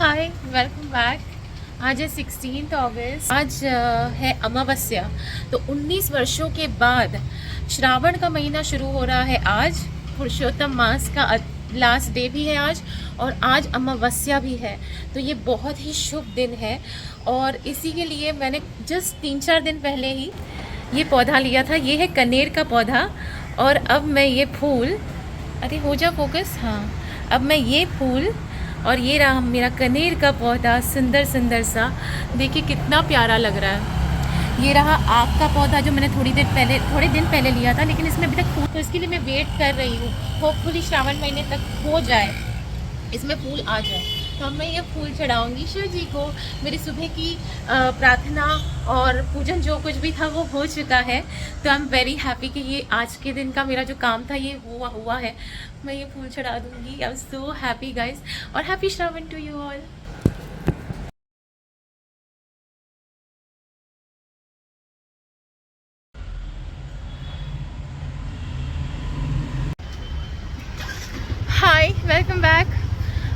हाय, welcome back. आज है 16 अगस्त। आज है अमावस्या। तो 19 वर्षों के बाद श्रावण का महीना शुरू हो रहा है। आज पुरुषोत्तम मास का लास्ट डे भी है आज, और आज अमावस्या भी है। तो ये बहुत ही शुभ दिन है, और इसी के लिए मैंने जस्ट 3-4 दिन पहले ही ये पौधा लिया था। ये है कनेर का पौधा, और अब मैं ये फूल, अरे हो जा फोकस, हाँ, अब मैं ये फूल और ये रहा मेरा कनेर का पौधा, सुंदर सुंदर सा। देखिए कितना प्यारा लग रहा है। ये रहा आग का पौधा जो मैंने थोड़े दिन पहले लिया था, लेकिन इसमें अभी तक फूल, तो इसके लिए मैं वेट कर रही हूँ। होपफुली श्रावण महीने तक हो जाए, इसमें फूल आ जाए, तो अब मैं ये फूल चढ़ाऊंगी शिव जी को। मेरी सुबह की प्रार्थना और पूजन जो कुछ भी था वो हो चुका है। तो आई एम वेरी हैप्पी कि ये आज के दिन का मेरा जो काम था ये हुआ है। मैं ये फूल चढ़ा दूंगी। I am so happy guys, और happy Shravan to you all. Hi, welcome back.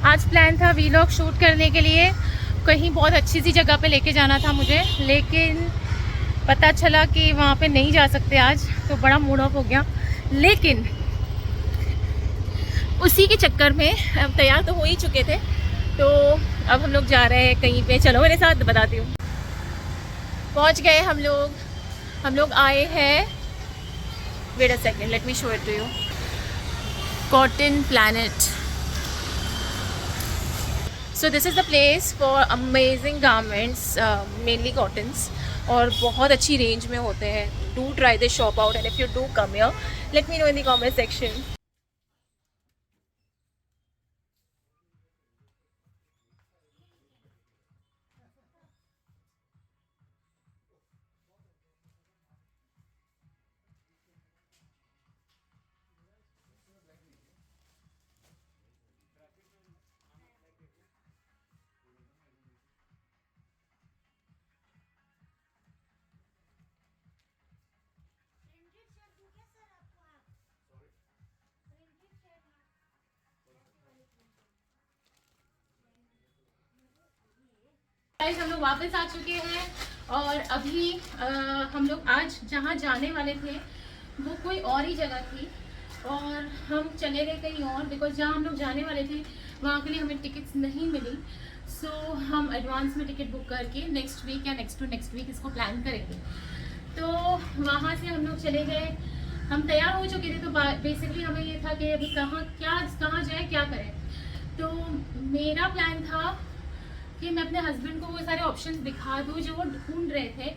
आज प्लान था वीलॉग शूट करने के लिए, कहीं बहुत अच्छी सी जगह पे लेके जाना था मुझे, लेकिन पता चला कि वहाँ पे नहीं जा सकते आज, तो बड़ा मूड ऑफ हो गया। लेकिन उसी के चक्कर में अब तैयार तो हो ही चुके थे, तो अब हम लोग जा रहे हैं कहीं पे। चलो मेरे साथ, बताती हूँ। पहुँच गए हम लोग आए हैं, wait a second, let me show it to you. Cotton planet. So this is the place for amazing garments, mainly cottons, और बहुत अच्छी रेंज में होते हैं। Do try this shop out, and if you do come here, let me know in the comment section. हम लोग वापस आ चुके हैं, और अभी हम लोग आज जहाँ जाने वाले थे वो कोई और ही जगह थी, और हम चले गए कहीं और, बिकॉज जहाँ हम लोग जाने वाले थे वहाँ के लिए हमें टिकट्स नहीं मिली। सो हम एडवांस में टिकट बुक करके नेक्स्ट वीक या नेक्स्ट वीक इसको प्लान करेंगे। तो वहाँ से हम लोग चले गए, हम तैयार हो चुके थे। तो बेसिकली हमें ये था कि अभी कहाँ जाए, क्या करें। तो मेरा प्लान था कि मैं अपने हस्बैंड को वो सारे ऑप्शंस दिखा दूँ जो वो ढूंढ रहे थे,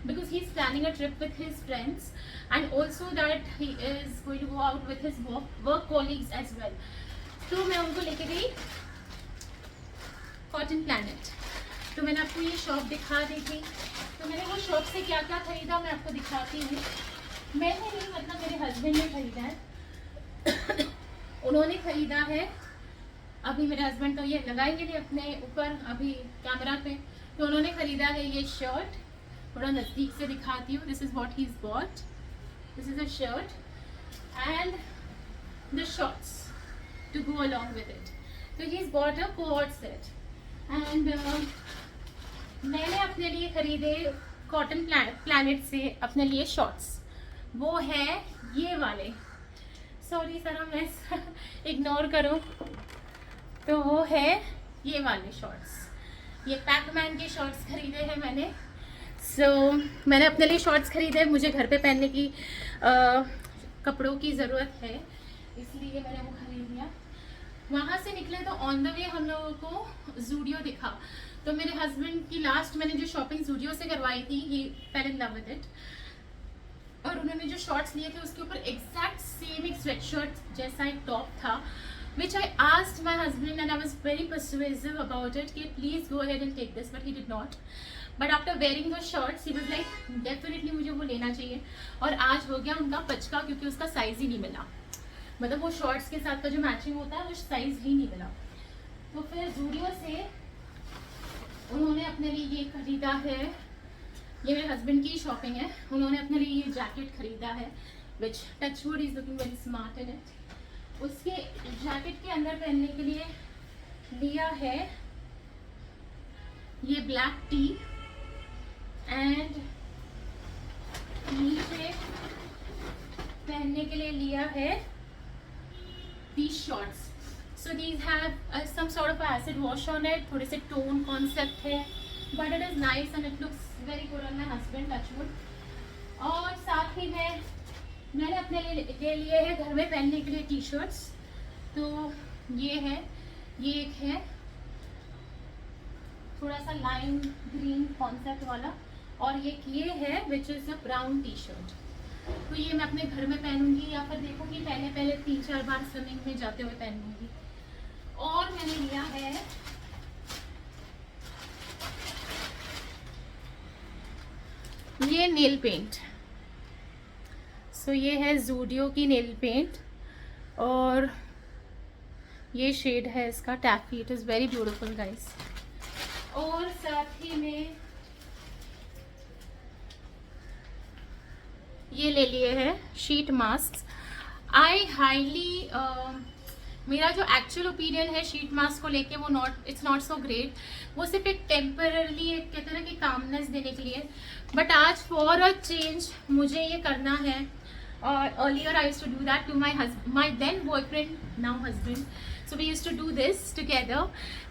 because he is planning a trip with his friends, and also that he is going to go out with his work colleagues as well. तो मैं उनको लेके गई कॉटन प्लैनेट। तो मैंने आपको ये शॉप दिखा दी थी। तो मैंने वो शॉप से क्या क्या खरीदा मैं आपको दिखाती हूँ। मैंने नहीं, मतलब मेरे हस्बैंड ने खरीदा है। उन्होंने खरीदा है, अभी मेरे हस्बैंड तो ये लगाएंगे नहीं अपने ऊपर अभी कैमरा पे। तो उन्होंने खरीदा है ये शर्ट, थोड़ा नज़दीक से दिखाती हूँ। This is what he is bought. This is a shirt and the shorts to go along with it. तो he is bought a coat set, and मैंने अपने लिए खरीदे कॉटन प्लैनेट से अपने लिए शॉर्ट्स। वो है ये वाले, सॉरी सर मैं इग्नोर करूँ, तो वो है ये वाले शॉर्ट्स। ये पैकमैन के शॉर्ट्स खरीदे हैं मैंने। मैंने अपने लिए शॉर्ट्स खरीदे, मुझे घर पे पहनने की कपड़ों की ज़रूरत है, इसलिए मैंने वो खरीद लिया। वहाँ से निकले तो ऑन द वे हम लोगों को ज़ूडियो दिखा। तो मेरे हस्बैंड की लास्ट मैंने जो शॉपिंग ज़ूडियो से करवाई थी, he fell in love with it, और उन्होंने जो शॉर्ट्स लिए थे उसके ऊपर एग्जैक्ट सेम एक स्वेट शर्ट जैसा एक टॉप था, which I asked my husband and I was very persuasive about it कि please go ahead and take this, but he did not. But after wearing those shorts he was like definitely मुझे वो लेना चाहिए, और आज हो गया उनका पचका, क्योंकि उसका साइज़ ही नहीं मिला। मतलब वो शॉर्ट्स के साथ का जो मैचिंग होता है वो साइज़ ही नहीं मिला। तो फिर ज़ूडियो से उन्होंने अपने लिए ये खरीदा है, ये मेरे हस्बैंड की शॉपिंग है। उन्होंने अपने लिए ये जैकेट खरीदा है, which touchwood is looking very smart in it. उसके जैकेट के अंदर पहनने के लिए लिया है ये ब्लैक टी एंड नीचे पहनने के लिए लिया है these shorts. So these have some sort of acid wash on it. थोड़े से tone concept है, but it is nice and it looks very good on my husband, touch wood. और साथ ही में मैंने अपने लिए है घर में पहनने के लिए टी शर्ट्स. तो ये है, ये एक है थोड़ा सा लाइम ग्रीन कॉन्सेप्ट वाला, और ये है which is a brown T shirt. तो ये मैं अपने घर में पहनूंगी या फिर देखूंगी पहले 3-4 बार स्विमिंग में जाते हुए पहनूंगी. और मैंने लिया है ये नेल पेंट. सो ये है ज़ूडियो की नेल पेंट और ये शेड है इसका taffy. It is very beautiful guys. और साथ ही में ये ले लिए हैं शीट मास्क. आई हाईली मेरा जो एक्चुअल ओपिनियन है शीट मास्क को लेके वो इट्स नॉट सो ग्रेट. वो सिर्फ एक टेम्परली एक कहते हैं ना कि कामनेस देने के लिए. बट आज फॉर अ चेंज मुझे ये करना है. और earlier I used to do that to my then boyfriend, now husband. So we used to do this together.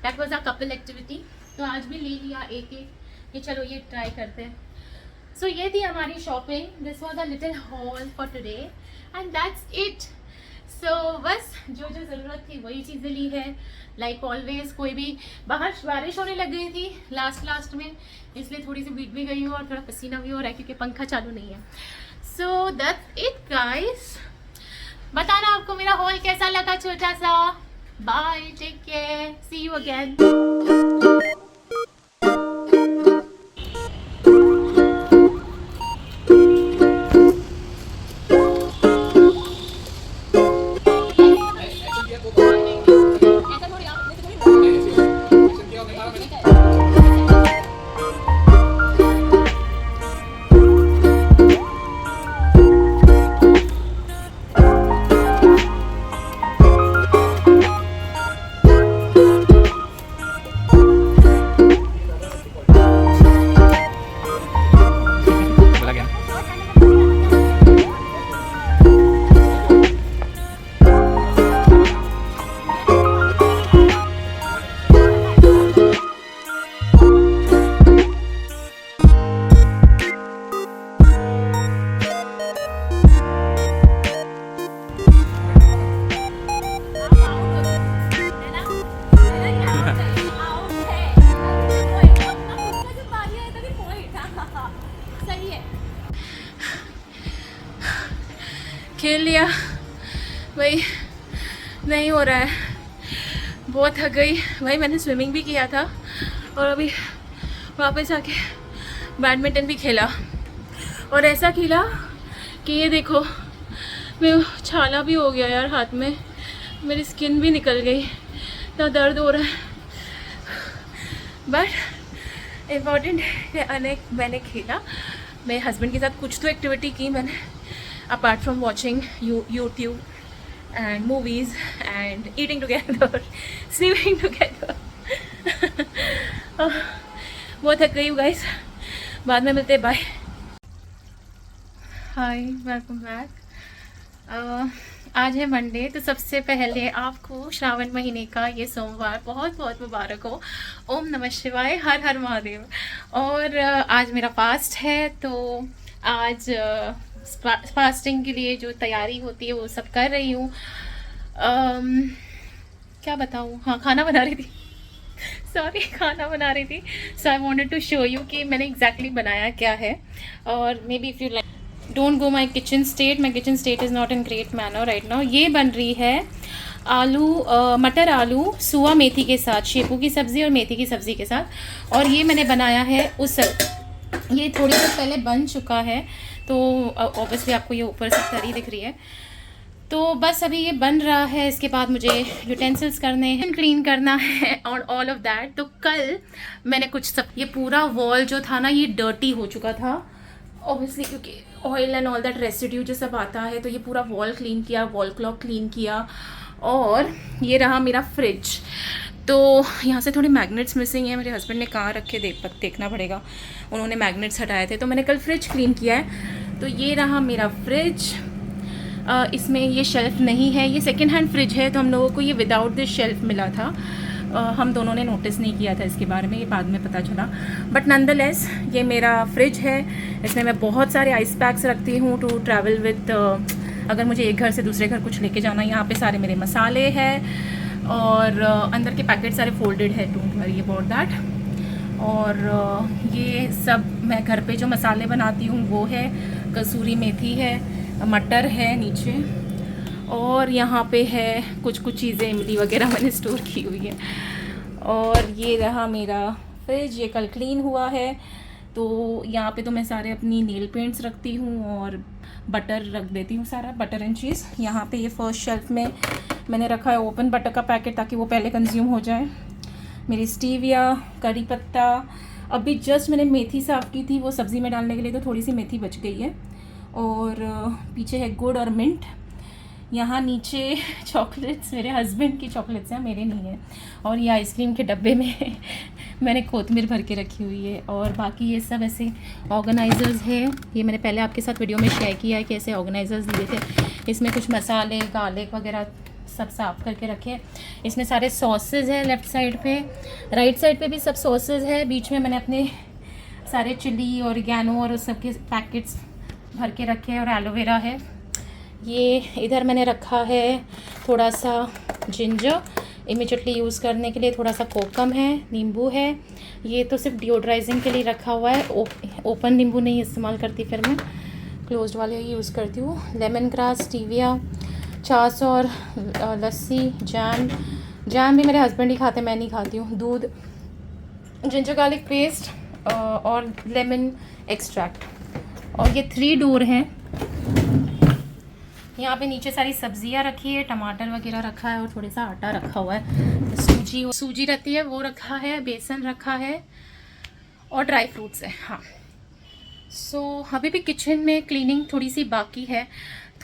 That was a couple activity. तो आज भी ले लिया एक ये चलो ये ट्राई करते हैं. सो ये थी हमारी shopping. This was a little haul for today and that's it. So बस जो ज़रूरत थी वही चीज़ें ली है. लाइक ऑलवेज कोई भी बाहर बारिश होने लग गई थी लास्ट में, इसलिए थोड़ी सी भीग भी गई हूँ और थोड़ा पसीना भी हो रहा है क्योंकि पंखा चालू नहीं है. So that's it guys. बताना आपको मेरा हॉल कैसा लगा छोटा सा. Bye, take care, see you again. खेल लिया भाई, नहीं हो रहा है. बहुत थक गई भाई. मैंने स्विमिंग भी किया था और अभी वापस आके बैडमिंटन भी खेला. और ऐसा खेला कि ये देखो मैं छाला भी हो गया यार हाथ में. मेरी स्किन भी निकल गई. इतना दर्द हो रहा है. बट इम्पॉर्टेंट है मैंने खेला. मेरे हस्बैंड के साथ कुछ तो एक्टिविटी की मैंने, apart from watching YouTube and movies and eating together, sleeping together. बहुत थक गई हूँ गाइस. बाद में मिलते हैं. बाय. हाय, वेलकम बैक. आज है मंडे. तो सबसे पहले आपको श्रावण महीने का ये सोमवार बहुत बहुत मुबारक हो. ओम नमः शिवाय, हर हर महादेव. और आज मेरा फास्ट है. तो आज फास्टिंग के लिए जो तैयारी होती है वो सब कर रही हूँ. क्या बताऊँ. हाँ, खाना बना रही थी. सॉरी, खाना बना रही थी. So I wanted to show you कि मैंने एग्जैक्टली बनाया क्या है. और maybe if you like don't go my kitchen state. My kitchen state is not in great manner right now. ये बन रही है आलू मटर आलू सुआ मेथी के साथ, शेपू की सब्ज़ी और मेथी की सब्ज़ी के साथ. और ये मैंने बनाया है ये थोड़ी देर पहले बन चुका है. तो ऑब्वियसली आपको ये ऊपर से तरी दिख रही है. तो बस अभी ये बन रहा है. इसके बाद मुझे यूटेंसिल्स करने हैं, क्लीन करना है और ऑल ऑफ दैट. तो कल मैंने ये पूरा वॉल जो था ना ये डर्टी हो चुका था ऑब्वियसली क्योंकि oil and all that residue जो सब आता है. तो ये पूरा वॉल क्लीन किया, वॉल क्लॉक क्लीन किया. और ये रहा मेरा फ्रिज. तो यहाँ से थोड़े मैग्नेट्स मिसिंग हैं, मेरे हस्बैंड ने कहाँ रखे देखना पड़ेगा, उन्होंने मैग्नेट्स हटाए थे। तो मैंने कल फ्रिज क्लीन किया है। तो ये रहा मेरा फ्रिज। इसमें ये शेल्फ़ नहीं है, ये सेकेंड हैंड फ्रिज है, तो हम लोगों को ये विदाउट दिस शेल्फ़ मिला था। हम दोनों ने नोटिस नहीं किया था इसके बारे में, ये बाद में पता चला। बट नंदलेस ये मेरा फ्रिज है। इसमें मैं बहुत सारे आइस पैक्स रखती हूँ टू ट्रैवल विथ, अगर मुझे एक घर से दूसरे घर कुछ लेके जाना। यहाँ पे सारे मेरे मसाले हैं और अंदर के पैकेट सारे फोल्डेड है, डोंट वरी अबाउट दैट। और ये सब मैं घर पे जो मसाले बनाती हूँ वो है, कसूरी मेथी है, मटर है नीचे, और यहाँ पे है कुछ चीज़ें इमली वगैरह मैंने स्टोर की हुई है। और ये रहा मेरा फ्रिज, ये कल क्लीन हुआ है। तो यहाँ पे तो मैं सारे अपनी नेल पेंट्स रखती हूँ और बटर रख देती हूँ, सारा बटर एंड चीज़। यहाँ पे ये फर्स्ट शेल्फ में मैंने रखा है ओपन बटर का पैकेट, ताकि वो पहले कंज्यूम हो जाए। मेरी स्टीविया, करी पत्ता, अभी जस्ट मैंने मेथी साफ़ की थी वो सब्ज़ी में डालने के लिए, तो थोड़ी सी मेथी बच गई है। और पीछे है गुड़ और मिंट। यहाँ नीचे चॉकलेट्स, मेरे हस्बैंड की चॉकलेट्स हैं, मेरे नहीं है। और ये आइसक्रीम के डब्बे में मैंने कोतमीर भर के रखी हुई है। और बाकी ये सब ऐसे ऑर्गेनाइज़र्स है, ये मैंने पहले आपके साथ वीडियो में शेयर किया है कि ऐसे ऑर्गेनाइज़र्स लिए थे। इसमें कुछ मसाले, गार्लिक वगैरह सब साफ़ करके रखे। इसमें सारे सॉसेज है लेफ़्ट साइड पे, राइट साइड पे भी सब सॉसेज है। बीच में मैंने अपने सारे चिली और ऑरिगेनो और उस सब के पैकेट्स भर के रखे हैं, और एलोवेरा है। ये इधर मैंने रखा है थोड़ा सा जिंजर, इमीडिएटली यूज़ करने के लिए। थोड़ा सा कोकम है, नींबू है। ये तो सिर्फ डिओड्राइजिंग के लिए रखा हुआ है, ओपन नींबू नहीं इस्तेमाल करती, फिर मैं क्लोज्ड वाले ही यूज़ करती हूँ। लेमन ग्रास, स्टीविया, छाछ और लस्सी, जैम भी मेरे हस्बैंड ही खाते, मैं नहीं खाती हूँ। दूध, जिंजर गार्लिक पेस्ट और लेमन एक्सट्रैक्ट। और ये 3 डोर हैं। यहाँ पे नीचे सारी सब्जियाँ रखी है, टमाटर वगैरह रखा है, और थोड़ा सा आटा रखा हुआ है। सूजी रहती है वो रखा है, बेसन रखा है, और ड्राई फ्रूट्स है। हाँ, सो अभी भी किचन में क्लीनिंग थोड़ी सी बाकी है,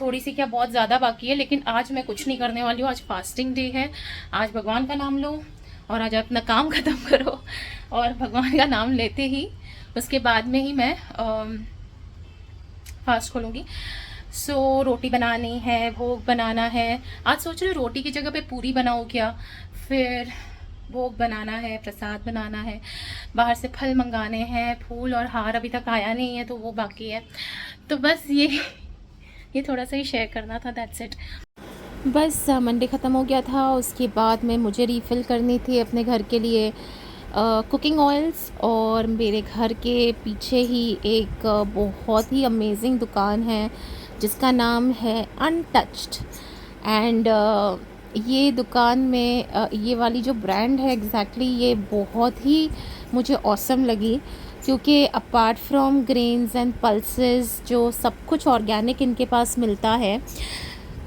थोड़ी सी क्या बहुत ज़्यादा बाकी है। लेकिन आज मैं कुछ नहीं करने वाली हूँ, आज फास्टिंग डे है। आज भगवान का नाम लो और आज अपना काम ख़त्म करो, और भगवान का नाम लेते ही उसके बाद में ही मैं फास्ट खोलूँगी। सो रोटी बनानी है, भोग बनाना है। आज सोच रही हूँ रोटी की जगह पे पूरी बनाऊँ क्या, फिर भोग बनाना है, प्रसाद बनाना है, बाहर से फल मंगाने हैं, फूल और हार अभी तक आया नहीं है तो वो बाकी है। तो बस ये थोड़ा सा ही शेयर करना था, दैट्स इट। बस मंडे ख़त्म हो गया था, उसके बाद में मुझे रीफ़िल करनी थी अपने घर के लिए कुकिंग ऑयल्स। और मेरे घर के पीछे ही एक बहुत ही अमेजिंग दुकान है जिसका नाम है अनटच्ड। एंड ये दुकान में ये वाली जो ब्रांड है एग्जैक्टली ये बहुत ही मुझे ऑसम लगी, क्योंकि apart from grains and pulses जो सब कुछ ऑर्गेनिक इनके पास मिलता है।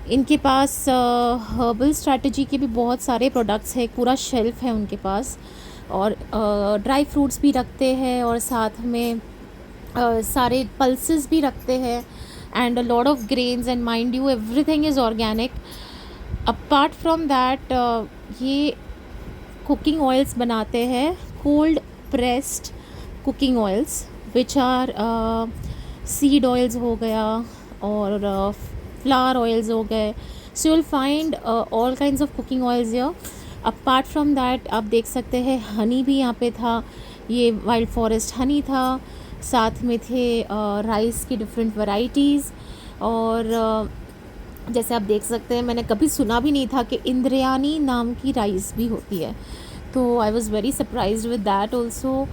इनके पास हर्बल स्ट्रैटेजी के भी बहुत सारे प्रोडक्ट्स हैं, पूरा शेल्फ है उनके पास। और ड्राई फ्रूट्स भी रखते हैं, और साथ में सारे पल्सेस भी रखते हैं, and a lot of grains, and mind you everything is organic. Apart from that ये कुकिंग ऑयल्स बनाते हैं, cold pressed cooking oils which are seed oils हो गया और फ्लावर ऑयल्स हो गए। So you will find all kinds of cooking oils here. Apart from that आप देख सकते हैं हनी भी यहाँ पे था, ये वाइल्ड फॉरेस्ट हनी था। साथ में थे राइस की डिफरेंट वैरायटीज़। और जैसे आप देख सकते हैं मैंने कभी सुना भी नहीं था कि इंद्रयानी नाम की राइस भी होती है, तो I was very surprised with that also.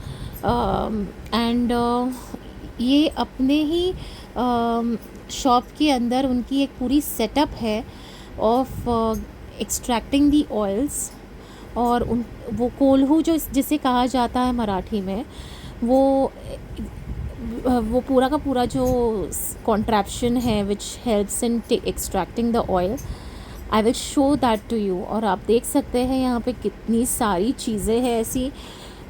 And ये अपने ही शॉप के अंदर उनकी एक पूरी सेटअप है ऑफ एक्सट्रैक्टिंग दी ऑयल्स। और वो कोल्हू जिसे कहा जाता है मराठी में, वो पूरा का पूरा जो कॉन्ट्रैप्शन है which helps in extracting the oil, I will show that to you. और आप देख सकते हैं यहाँ पे कितनी सारी चीज़ें हैं ऐसी,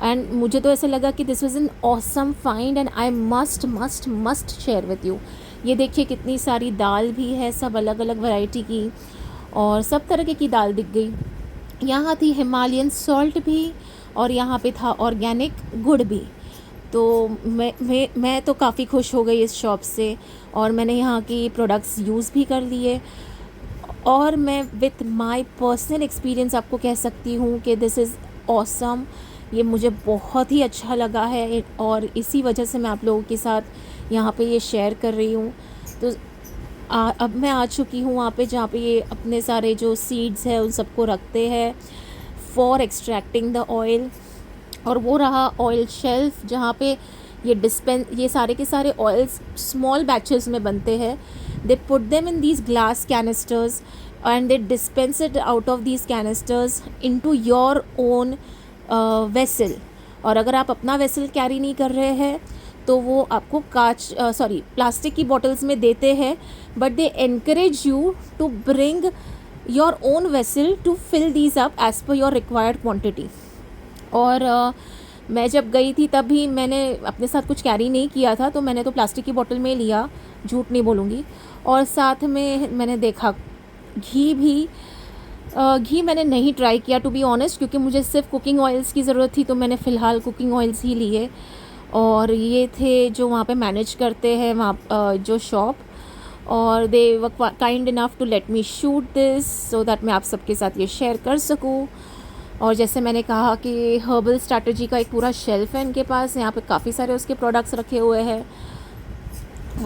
एंड मुझे तो ऐसा लगा कि this was an awesome find and I must share with you. ये देखिए कितनी सारी दाल भी है, सब अलग अलग वैरायटी की, और सब तरह की दाल दिख गई। यहाँ थी हिमालयन सॉल्ट भी और यहाँ पे था ऑर्गेनिक गुड़ भी। तो मैं तो काफ़ी खुश हो गई इस शॉप से, और मैंने यहाँ की प्रोडक्ट्स यूज़ भी कर लिए। और मैं विथ माय पर्सनल एक्सपीरियंस आपको कह सकती हूँ कि दिस इज़ ऑसम। ये मुझे बहुत ही अच्छा लगा है, और इसी वजह से मैं आप लोगों के साथ यहाँ पे ये शेयर कर रही हूँ। तो अब मैं आ चुकी हूँ वहाँ पे जहाँ पे ये अपने सारे जो सीड्स हैं उन सबको रखते हैं फॉर एक्सट्रैक्टिंग द ऑयल। और वो रहा ऑयल शेल्फ जहाँ पे ये सारे के सारे ऑयल्स स्मॉल बैचेस में बनते हैं। They put them in these glass canisters and they dispense it out of these canisters into your own vessel. और अगर आप अपना वेसल कैरी नहीं कर रहे हैं तो वो आपको प्लास्टिक की बॉटल्स में देते हैं, but they encourage you to bring your own vessel to fill these up as per your required quantity. और मैं जब गई थी तभी मैंने अपने साथ कुछ कैरी नहीं किया था, तो मैंने तो प्लास्टिक की बोतल में लिया, झूठ नहीं बोलूँगी। और साथ में मैंने देखा घी मैंने नहीं ट्राई किया टू बी ऑनेस्ट, क्योंकि मुझे सिर्फ कुकिंग ऑयल्स की ज़रूरत थी, तो मैंने फ़िलहाल कुकिंग ऑयल्स ही लिए। और ये थे जो वहाँ पे मैनेज करते हैं वहाँ जो शॉप, और they were kind enough to let me shoot this so that मैं आप सबके साथ ये शेयर कर सकूँ। और जैसे मैंने कहा कि हर्बल स्ट्रैटेजी का एक पूरा शेल्फ है इनके पास, यहाँ पे काफ़ी सारे उसके प्रोडक्ट्स रखे हुए हैं।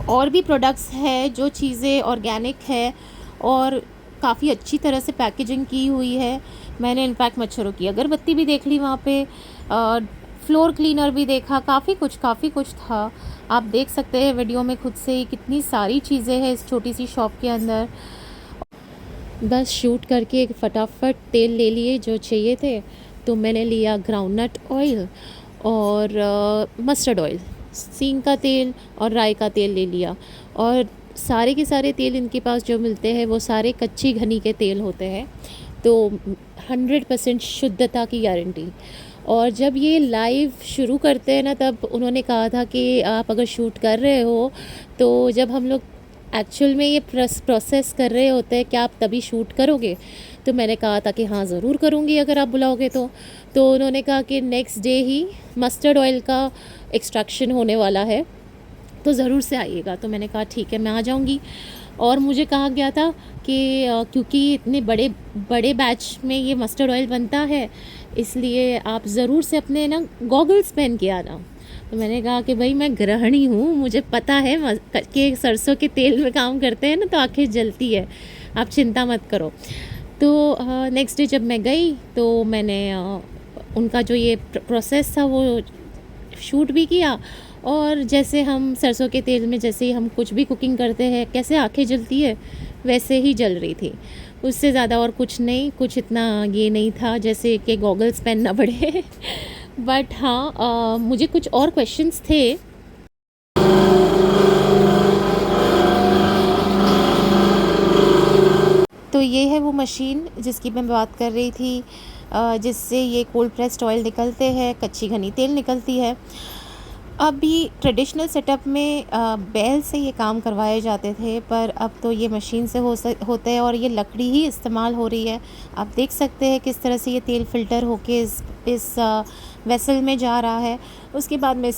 और भी प्रोडक्ट्स है जो चीज़ें ऑर्गेनिक है और काफ़ी अच्छी तरह से पैकेजिंग की हुई है। मैंने इनफैक्ट मच्छरों की अगरबत्ती भी देख ली वहाँ पे, फ्लोर क्लीनर भी देखा, काफ़ी कुछ था। आप देख सकते हैं वीडियो में खुद से ही कितनी सारी चीज़ें हैं इस छोटी सी शॉप के अंदर। बस शूट करके फटाफट तेल ले लिए जो चाहिए थे। तो मैंने लिया ग्राउंडनट ऑयल और मस्टर्ड ऑयल, सींग का तेल और राई का तेल ले लिया। और सारे के सारे तेल इनके पास जो मिलते हैं वो सारे कच्ची घनी के तेल होते हैं, तो 100% शुद्धता की गारंटी। और जब ये लाइव शुरू करते हैं ना, तब उन्होंने कहा था कि आप अगर शूट कर रहे हो तो जब हम लोग एक्चुअल में ये प्रोसेस कर रहे होते हैं, क्या आप तभी शूट करोगे? तो मैंने कहा था कि हाँ ज़रूर करूँगी अगर आप बुलाओगे तो उन्होंने कहा कि नेक्स्ट डे ही मस्टर्ड ऑयल का एक्सट्रैक्शन होने वाला है, तो ज़रूर से आइएगा। तो मैंने कहा ठीक है मैं आ जाऊँगी। और मुझे कहा गया था कि क्योंकि इतने बड़े बैच में ये मस्टर्ड ऑयल बनता है, इसलिए आप ज़रूर से अपने ना गॉगल्स पहन के आना। तो मैंने कहा कि भाई मैं गृहिणी हूँ, मुझे पता है कि सरसों के तेल में काम करते हैं ना तो आँखें जलती है, आप चिंता मत करो। तो नेक्स्ट डे जब मैं गई तो मैंने उनका जो ये प्रोसेस था वो शूट भी किया। और जैसे हम सरसों के तेल में जैसे ही हम कुछ भी कुकिंग करते हैं कैसे आँखें जलती है, वैसे ही जल रही थी। उससे ज़्यादा और कुछ नहीं, कुछ इतना ये नहीं था जैसे कि गॉगल्स पहनना पड़े। बट हाँ मुझे कुछ और क्वेश्चंस थे। तो ये है वो मशीन जिसकी मैं बात कर रही थी, जिससे ये कोल्ड प्रेस्ड ऑयल निकलते हैं, कच्ची घनी तेल निकलती है। अभी ट्रेडिशनल सेटअप में बैल से ये काम करवाए जाते थे, पर अब तो ये मशीन से होते हैं और ये लकड़ी ही इस्तेमाल हो रही है। आप देख सकते हैं किस तरह से ये तेल फ़िल्टर होके इस वेसल में जा रहा है। उसके बाद में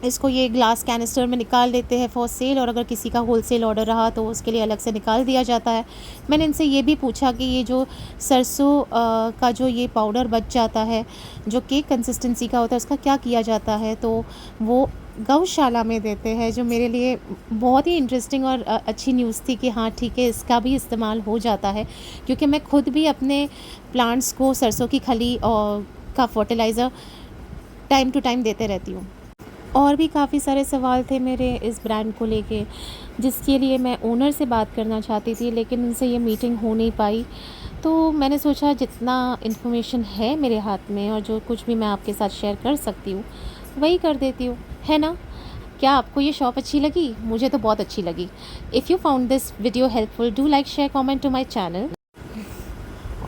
इसको ये ग्लास कैनिस्टर में निकाल लेते हैं फॉर सेल, और अगर किसी का होलसेल ऑर्डर रहा तो उसके लिए अलग से निकाल दिया जाता है। मैंने इनसे ये भी पूछा कि ये जो सरसों का जो ये पाउडर बच जाता है जो केक कंसिस्टेंसी का होता है उसका क्या किया जाता है, तो वो गौशाला में देते हैं, जो मेरे लिए बहुत ही इंटरेस्टिंग और अच्छी न्यूज़ थी कि हाँ ठीक है इसका भी इस्तेमाल हो जाता है। क्योंकि मैं खुद भी अपने प्लांट्स को सरसों की खली और का फर्टिलाइज़र टाइम टू टाइम देते रहती हूँ। और भी काफ़ी सारे सवाल थे मेरे इस ब्रांड को लेके, जिसके लिए मैं ओनर से बात करना चाहती थी, लेकिन उनसे ये मीटिंग हो नहीं पाई। तो मैंने सोचा जितना इन्फॉर्मेशन है मेरे हाथ में और जो कुछ भी मैं आपके साथ शेयर कर सकती हूँ वही कर देती हूँ, है ना? क्या आपको ये शॉप अच्छी लगी? मुझे तो बहुत अच्छी लगी। If you found this video helpful, do like share comment to my channel,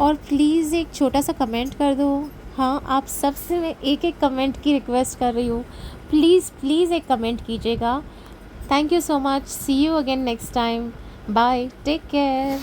और प्लीज़ एक छोटा सा कमेंट कर दो। हाँ, आप सबसे मैं एक कमेंट की रिक्वेस्ट कर रही हूँ, प्लीज़ एक कमेंट कीजिएगा। Thank you so much. See you again next time. Bye, take care.